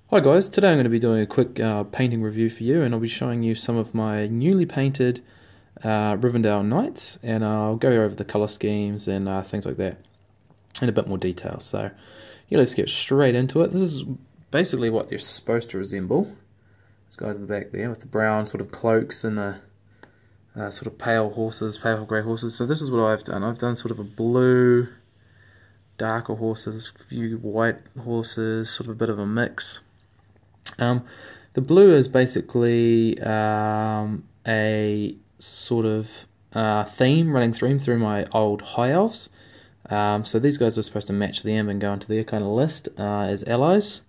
Hi guys, today I'm going to be doing a quick painting review for you, and I'll be showing you some of my newly painted Rivendel Knights, and I'll go over the colour schemes and things like that in a bit more detail. So yeah, let's get straight into it. This is basically what they're supposed to resemble. Those guys in the back there with the brown sort of cloaks and the sort of pale grey horses. So this is what I've done. I've done sort of a blue, darker horses, a few white horses, sort of a bit of a mix. The blue is basically a sort of theme running through my old High Elves. So these guys are supposed to match them and go into their kind of list as allies.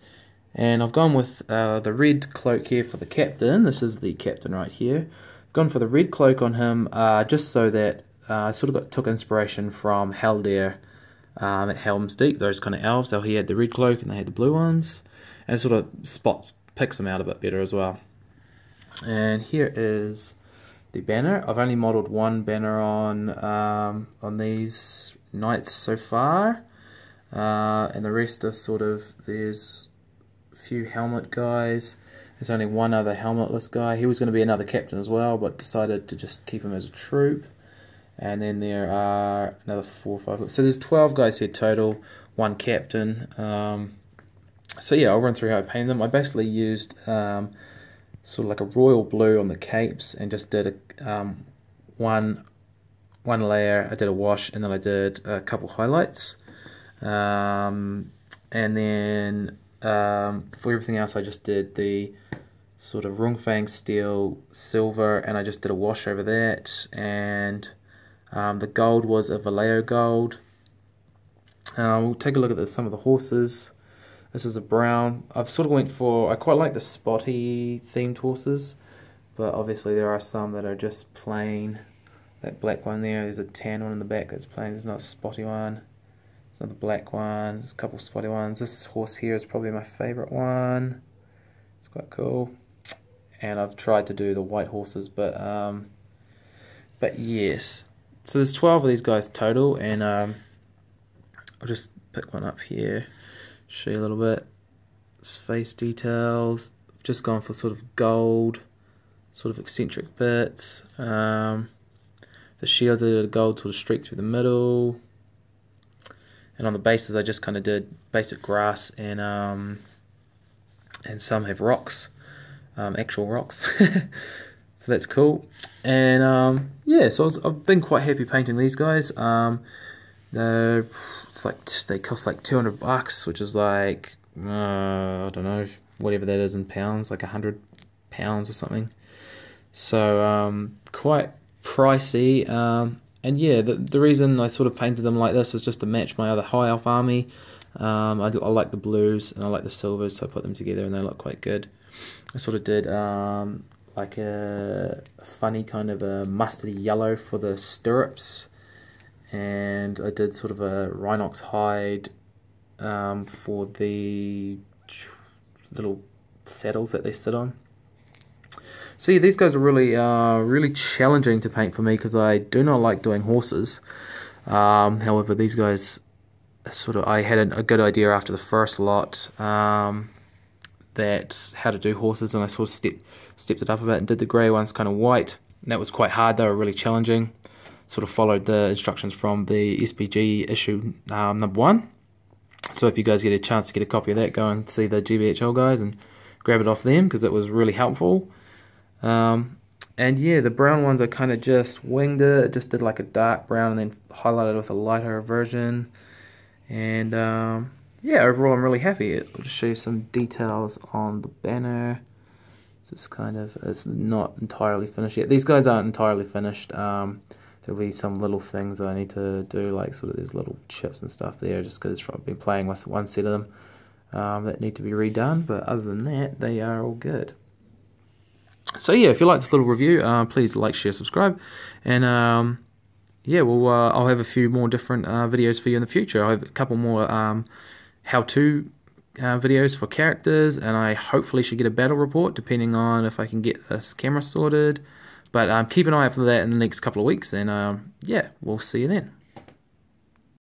And I've gone with the red cloak here for the captain. This is the captain right here. I've gone for the red cloak on him just so that I sort of took inspiration from Haldir at Helm's Deep, those kind of elves. So he had the red cloak and they had the blue ones. And it sort of picks them out a bit better as well. And here is the banner. I've only modelled one banner on these knights so far, and the rest are sort of, there's a few helmet guys. There's only one other helmetless guy. He was going to be another captain as well, but decided to just keep him as a troop. And then there are another 4 or 5. So there's 12 guys here total, one captain. So yeah, I'll run through how I painted them. I basically used sort of like a royal blue on the capes and just did a one layer. I did a wash and then I did a couple highlights. And then for everything else I just did the sort of Rungfang steel silver, and I just did a wash over that. And the gold was a Vallejo gold. We'll take a look at some of the horses. This is a brown. I've sort of went for, I quite like the spotty themed horses, but obviously there are some that are just plain. That black one there's a tan one in the back that's plain. There's not a spotty one. There's another black one. There's a couple spotty ones. This horse here is probably my favourite one. It's quite cool. And I've tried to do the white horses, but yes. So there's 12 of these guys total, and I'll just pick one up here. Show you a little bit. It's face details. I've just gone for sort of gold, sort of eccentric bits. The shields are gold sort of streak through the middle. And on the bases I just kind of did basic grass, and some have rocks, actual rocks. So that's cool. And yeah, so I've been quite happy painting these guys. It's like they cost like $200, which is like I don't know, whatever that is in pounds, like £100 or something. So quite pricey. And yeah, the reason I sort of painted them like this is just to match my other High Elf army. I like the blues and I like the silvers, so I put them together and they look quite good. I sort of did like a funny kind of a mustardy yellow for the stirrups. And I did sort of a rhinox hide for the little saddles that they sit on. So yeah, these guys are really really challenging to paint for me because I do not like doing horses. However, these guys sort of, I had a good idea after the first lot that how to do horses, and I sort of stepped it up a bit and did the grey ones kind of white. And that was quite hard. They were really challenging. Sort of followed the instructions from the SPG issue #1. So if you guys get a chance to get a copy of that, go and see the GBHL guys and grab it off them because it was really helpful. And yeah, the brown ones I kind of just winged it. Just did like a dark brown and then highlighted with a lighter version. And yeah, overall I'm really happy. I'll just show you some details on the banner. It's not entirely finished yet. These guys aren't entirely finished. There'll be some little things that I need to do, like sort of these little chips and stuff there, just because I've been playing with one set of them that need to be redone. But other than that, they are all good. So yeah, if you like this little review, please like, share, subscribe, and yeah, I'll have a few more different videos for you in the future. I have a couple more how-to videos for characters, and I hopefully should get a battle report depending on if I can get this camera sorted. But keep an eye out for that in the next couple of weeks, and yeah, we'll see you then.